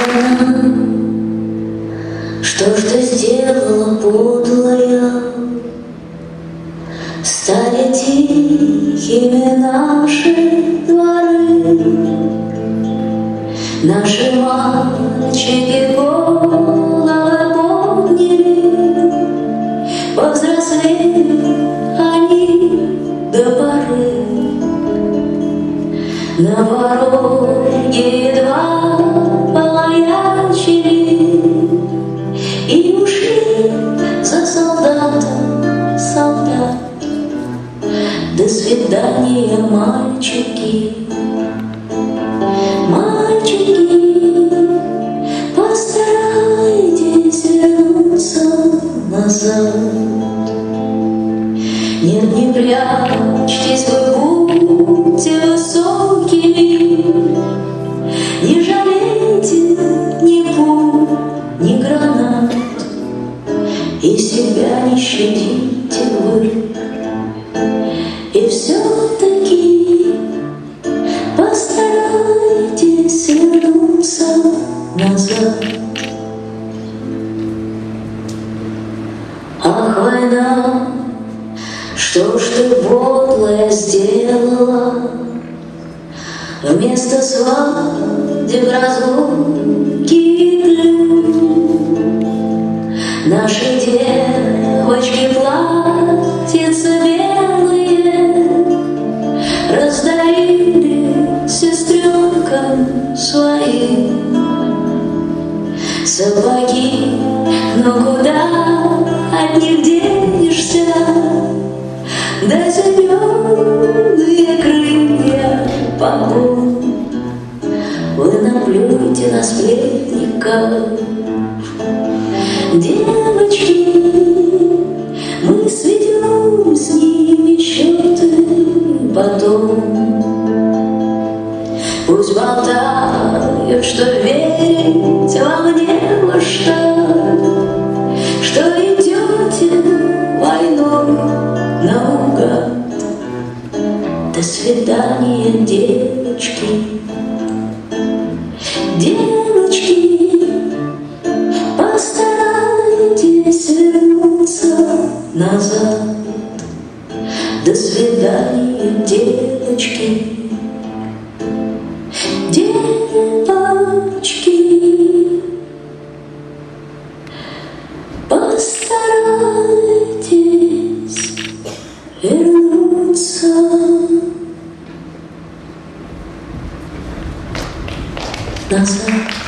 война, что ж ты сделала, подлая? Стали тихими наши дворы, наши мальчики головы подняли, повзрослели они до поры. На пороге едва помаячили и ушли за солдатом солдат. До свидания, мальчики, мальчики, постарайтесь вернуться назад. Нет, не прячьтесь вы, будьте высокими, не жалейте ни пуль, ни гранат, и себя не щадите вы. И все-таки постарайтесь вернуться назад. Ах, война, что ж ты подлая сделала? Вместо свадеб разлуки наши девочки платьица белые раздарили сестренкам своим. Сапоги, но куда от них денешься? Да зеленые крылья побор. Вы наплюйте на сплетников, девочки, мы сведем с ними счеты потом. Пусть болтают, что верить вам не во что идете войной наугад. До свидания, девочки, девочки, постарайтесь вернуться назад. До свидания, девочки, девочки, постарайтесь вернуться назад.